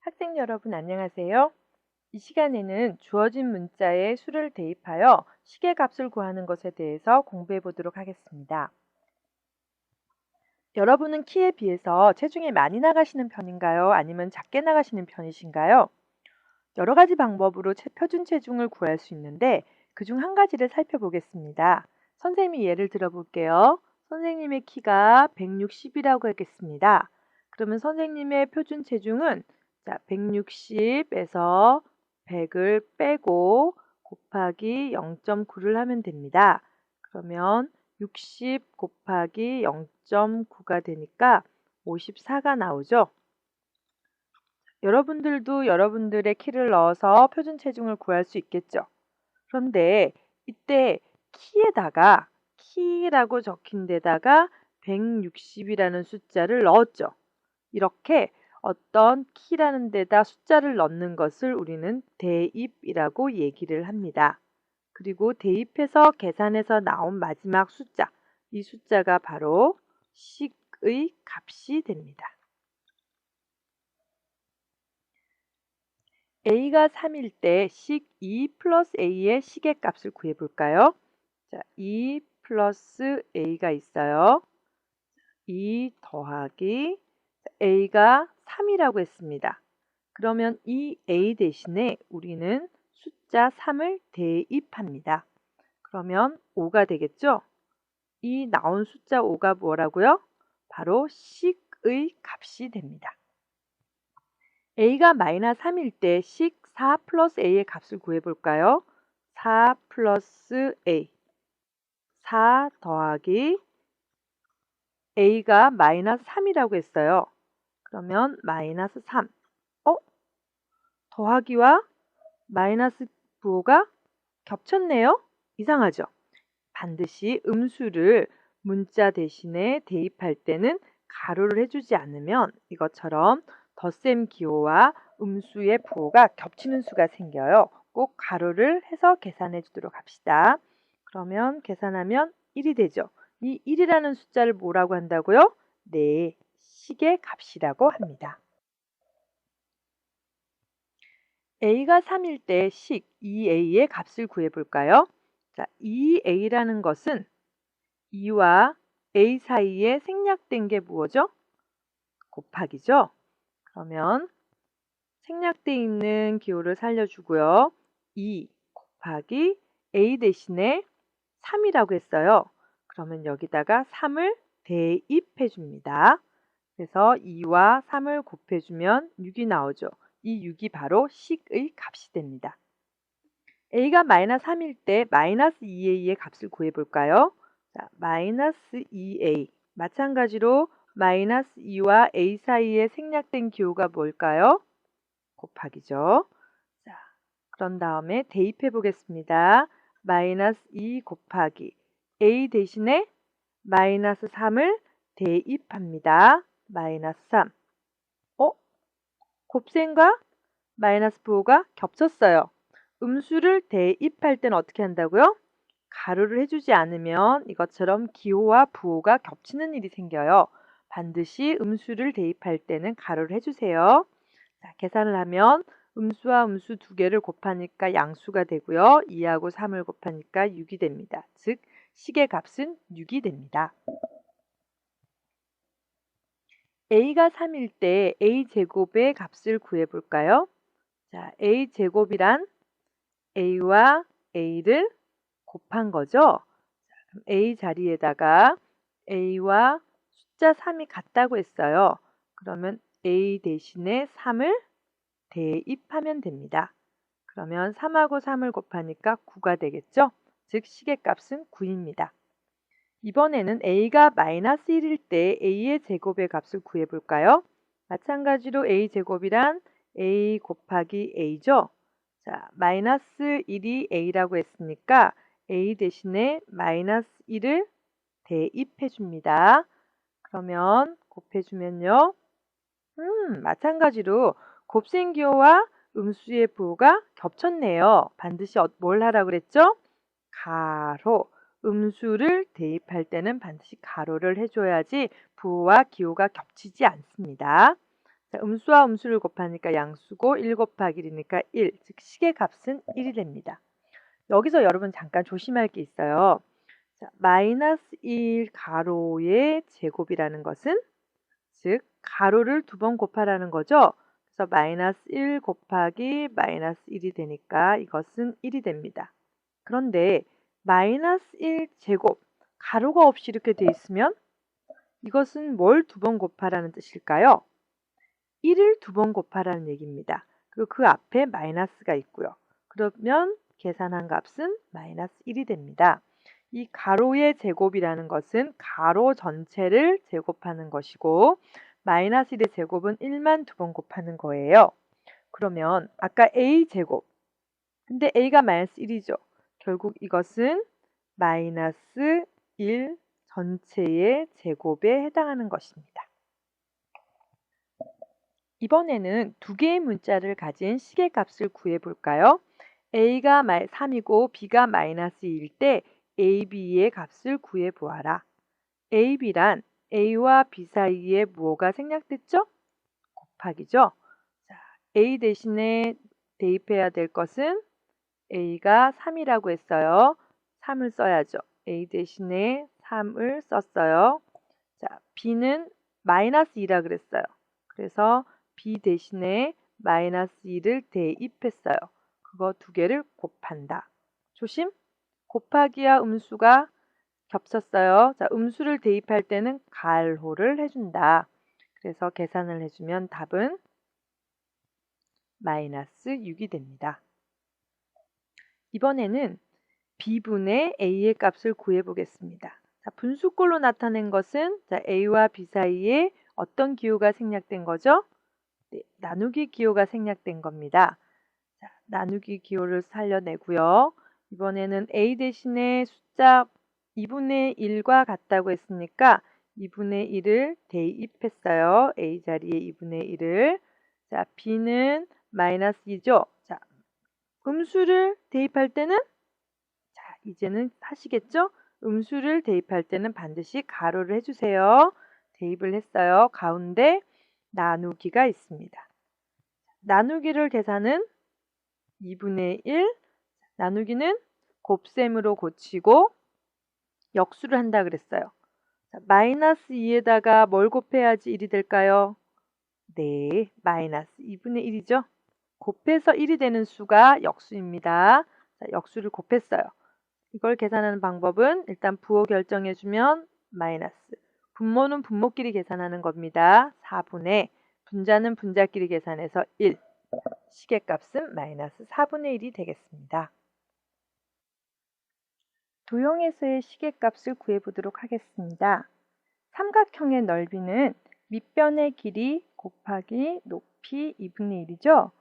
학생 여러분 안녕하세요. 이 시간에는 주어진 문자에 수를 대입하여 식의 값을 구하는 것에 대해서 공부해 보도록 하겠습니다. 여러분은 키에 비해서 체중이 많이 나가시는 편인가요? 아니면 작게 나가시는 편이신가요? 여러 가지 방법으로 표준 체중을 구할 수 있는데 그중 한 가지를 살펴보겠습니다. 선생님이 예를 들어 볼게요. 선생님의 키가 160이라고 하겠습니다. 그러면 선생님의 표준 체중은 160에서 100을 빼고 곱하기 0.9를 하면 됩니다. 그러면 60 곱하기 0.9가 되니까 54가 나오죠. 여러분들도 여러분들의 키를 넣어서 표준 체중을 구할 수 있겠죠. 그런데 이때 키에다가 키라고 적힌 데다가 160이라는 숫자를 넣었죠. 이렇게 어떤 키라는 데다 숫자를 넣는 것을 우리는 대입이라고 얘기를 합니다. 그리고 대입해서 계산해서 나온 마지막 숫자, 이 숫자가 바로 식의 값이 됩니다. a가 3일 때 식 2 플러스 a의 식의 값을 구해볼까요? 2 플러스 a가 있어요. 2 더하기 a가 3이라고 했습니다. 그러면 이 a 대신에 우리는 숫자 3을 대입합니다. 그러면 5가 되겠죠? 이 나온 숫자 5가 뭐라고요? 바로 식의 값이 됩니다. a가 마이너스 3일 때 식 4 플러스 a의 값을 구해볼까요? 4 플러스 a 4 더하기 a가 마이너스 3이라고 했어요. 그러면 마이너스 3 더하기와 마이너스 부호가 겹쳤네요. 이상하죠? 반드시 음수를 문자 대신에 대입할 때는 가로를 해주지 않으면 이것처럼 덧셈 기호와 음수의 부호가 겹치는 수가 생겨요. 꼭 가로를 해서 계산해 주도록 합시다. 그러면 계산하면 1이 되죠. 이 1이라는 숫자를 뭐라고 한다고요? 네, 식의 값이라고 합니다. a가 3일 때 식 2a의 값을 구해볼까요? 2a라는 것은 2와 a 사이에 생략된 게 뭐죠? 곱하기죠. 그러면 생략되어 있는 기호를 살려주고요. 2 곱하기 a 대신에 3이라고 했어요. 그러면 여기다가 3을 대입해 줍니다. 그래서 2와 3을 곱해주면 6이 나오죠. 이 6이 바로 식의 값이 됩니다. a가 마이너스 3일 때 마이너스 2a의 값을 구해볼까요? 마이너스 2a 마찬가지로 마이너스 2와 a 사이에 생략된 기호가 뭘까요? 곱하기죠. 그런 다음에 대입해 보겠습니다. 마이너스 2 곱하기 a 대신에 마이너스 3을 대입합니다. 마이너스 3. 곱셈과 마이너스 부호가 겹쳤어요. 음수를 대입할 때는 어떻게 한다고요? 가로를 해주지 않으면 이것처럼 기호와 부호가 겹치는 일이 생겨요. 반드시 음수를 대입할 때는 가로를 해주세요. 계산을 하면 음수와 음수 두 개를 곱하니까 양수가 되고요. 2하고 3을 곱하니까 6이 됩니다. 즉 식의 값은 6이 됩니다. a가 3일 때 a제곱의 값을 구해볼까요? a제곱이란 a와 a를 곱한 거죠. 그럼 a 자리에다가 a와 숫자 3이 같다고 했어요. 그러면 a 대신에 3을 대입하면 됩니다. 그러면 3하고 3을 곱하니까 9가 되겠죠? 즉 식의 값은 9입니다. 이번에는 a가 마이너스 1일 때 a의 제곱의 값을 구해볼까요? 마찬가지로 a제곱이란 a 곱하기 a죠? 마이너스 1이 a라고 했으니까 a 대신에 마이너스 1을 대입해 줍니다. 그러면 곱해주면요. 마찬가지로 곱셈 기호와 음수의 부호가 겹쳤네요. 반드시 뭘 하라고 그랬죠? 가로. 음수를 대입할 때는 반드시 가로를 해줘야지 부호와 기호가 겹치지 않습니다. 자, 음수와 음수를 곱하니까 양수고 1 곱하기 1이니까 1, 즉 식의 값은 1이 됩니다. 여기서 여러분 잠깐 조심할 게 있어요. 자, 마이너스 1 가로의 제곱이라는 것은 즉 가로를 2번 곱하라는 거죠. 그래서 마이너스 1 곱하기 마이너스 1이 되니까 이것은 1이 됩니다. 그런데 마이너스 1 제곱 가로가 없이 이렇게 돼 있으면 이것은 뭘 2번 곱하라는 뜻일까요? 1을 2번 곱하라는 얘기입니다. 그리고 그 앞에 마이너스가 있고요. 그러면 계산한 값은 마이너스 1이 됩니다. 이 가로의 제곱이라는 것은 가로 전체를 제곱하는 것이고 마이너스 1의 제곱은 1만 2번 곱하는 거예요. 그러면 아까 a 제곱 근데 a가 마이너스 1이죠. 결국 이것은 마이너스 1 전체의 제곱에 해당하는 것입니다. 이번에는 두 개의 문자를 가진 식의 값을 구해볼까요? a가 3이고 b가 마이너스 2일 때 a, b의 값을 구해보아라. a, b란 a와 b 사이에 무엇가 생략됐죠? 곱하기죠. 자, a 대신에 대입해야 될 것은 a가 3이라고 했어요. 3을 써야죠. a 대신에 3을 썼어요. 자, b는 마이너스 2라 그랬어요. 그래서 b 대신에 마이너스 2를 대입했어요. 그거 두 개를 곱한다. 조심! 곱하기와 음수가 겹쳤어요. 자, 음수를 대입할 때는 가로를 해준다. 그래서 계산을 해주면 답은 마이너스 6이 됩니다. 이번에는 b분의 a의 값을 구해보겠습니다. 자, 분수꼴로 나타낸 것은 자, a와 b 사이에 어떤 기호가 생략된 거죠? 네, 나누기 기호가 생략된 겁니다. 자, 나누기 기호를 살려내고요. 이번에는 a 대신에 숫자 2분의 1과 같다고 했으니까 2분의 1을 대입했어요. a 자리에 2분의 1을. 자, b는 마이너스 2죠. 자, 음수를 대입할 때는 자, 이제는 하시겠죠? 음수를 대입할 때는 반드시 가로를 해주세요. 대입을 했어요. 가운데 나누기가 있습니다. 나누기를 계산은 2분의 1, 나누기는 곱셈으로 고치고 역수를 한다 그랬어요. 자, 마이너스 2에다가 뭘 곱해야지 1이 될까요? 네, 마이너스 2분의 1이죠. 곱해서 1이 되는 수가 역수입니다. 자, 역수를 곱했어요. 이걸 계산하는 방법은 일단 부호 결정해주면 마이너스, 분모는 분모끼리 계산하는 겁니다. 4분의, 분자는 분자끼리 계산해서 1, 식의 값은 마이너스 4분의 1이 되겠습니다. 도형에서의 식의 값을 구해보도록 하겠습니다. 삼각형의 넓이는 밑변의 길이 곱하기 높이 2분의 1이죠.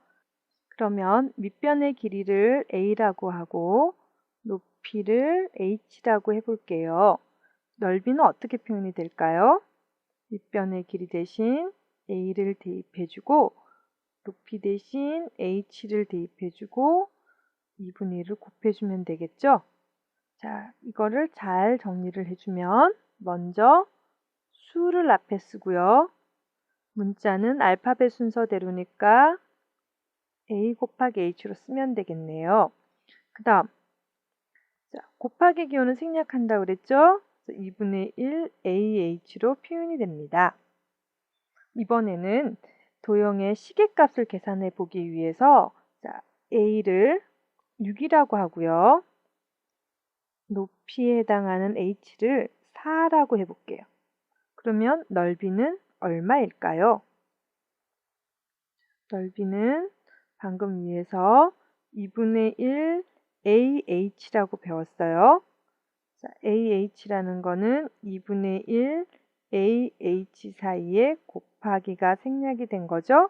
그러면 밑변의 길이를 a라고 하고 높이를 h라고 해볼게요. 넓이는 어떻게 표현이 될까요? 밑변의 길이 대신 a를 대입해주고 높이 대신 h를 대입해주고 2분의 1을 곱해주면 되겠죠? 자, 이거를 잘 정리를 해주면 먼저 수를 앞에 쓰고요. 문자는 알파벳 순서대로니까 a 곱하기 h로 쓰면 되겠네요. 그 다음 곱하기 기호는 생략한다고 그랬죠? 2분의 1 ah로 표현이 됩니다. 이번에는 도형의 시계값을 계산해 보기 위해서 자, a를 6이라고 하고요. 높이에 해당하는 h를 4라고 해볼게요. 그러면 넓이는 얼마일까요? 넓이는 방금 위에서 2분의 1 AH라고 배웠어요. 자, AH라는 거는 2분의 1 AH 사이에 곱하기가 생략이 된 거죠.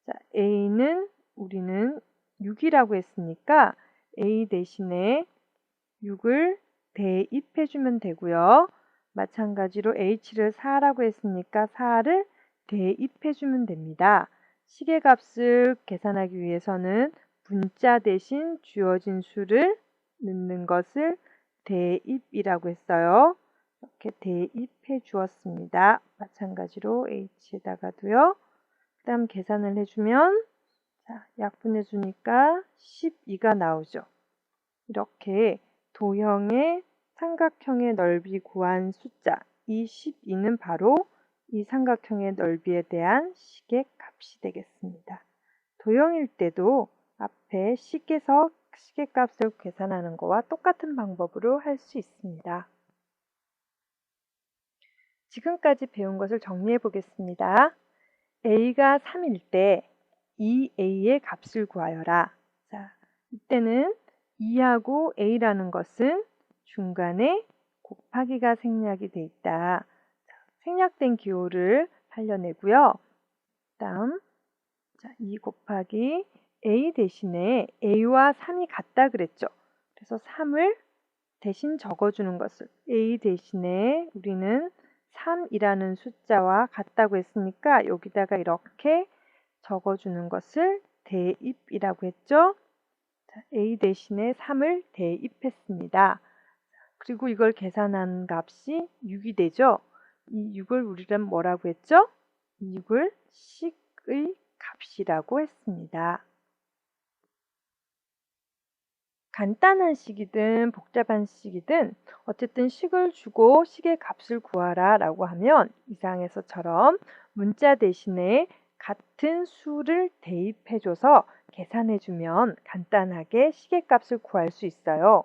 자, A는 우리는 6이라고 했으니까 A 대신에 6을 대입해주면 되고요. 마찬가지로 H를 4라고 했으니까 4를 대입해주면 됩니다. 시계값을 계산하기 위해서는 문자 대신 주어진 수를 넣는 것을 대입이라고 했어요. 이렇게 대입해 주었습니다. 마찬가지로 H에다가도요. 그다음 계산을 해주면 자, 약분해 주니까 12가 나오죠. 이렇게 도형의 삼각형의 넓이 구한 숫자 이 12는 바로 이 삼각형의 넓이에 대한 식의 값이 되겠습니다. 도형일 때도 앞에 식에서 식의 값을 계산하는 거와 똑같은 방법으로 할 수 있습니다. 지금까지 배운 것을 정리해 보겠습니다. a가 3일 때 2a의 값을 구하여라. 자, 이때는 2하고 a라는 것은 중간에 곱하기가 생략이 돼 있다. 자, 생략된 기호를 살려내고요. 다음 2 곱하기 a 대신에 a와 3이 같다 그랬죠. 그래서 3을 대신 적어주는 것을 a 대신에 우리는 3이라는 숫자와 같다고 했으니까 여기다가 이렇게 적어주는 것을 대입이라고 했죠. 자, a 대신에 3을 대입했습니다. 그리고 이걸 계산한 값이 6이 되죠. 이 6을 우리는 뭐라고 했죠? 이 6을 식의 값이라고 했습니다. 간단한 식이든 복잡한 식이든 어쨌든 식을 주고 식의 값을 구하라 라고 하면 이상에서처럼 문자 대신에 같은 수를 대입해줘서 계산해주면 간단하게 식의 값을 구할 수 있어요.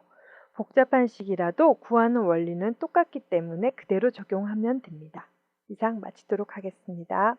복잡한 식이라도 구하는 원리는 똑같기 때문에 그대로 적용하면 됩니다. 이상 마치도록 하겠습니다.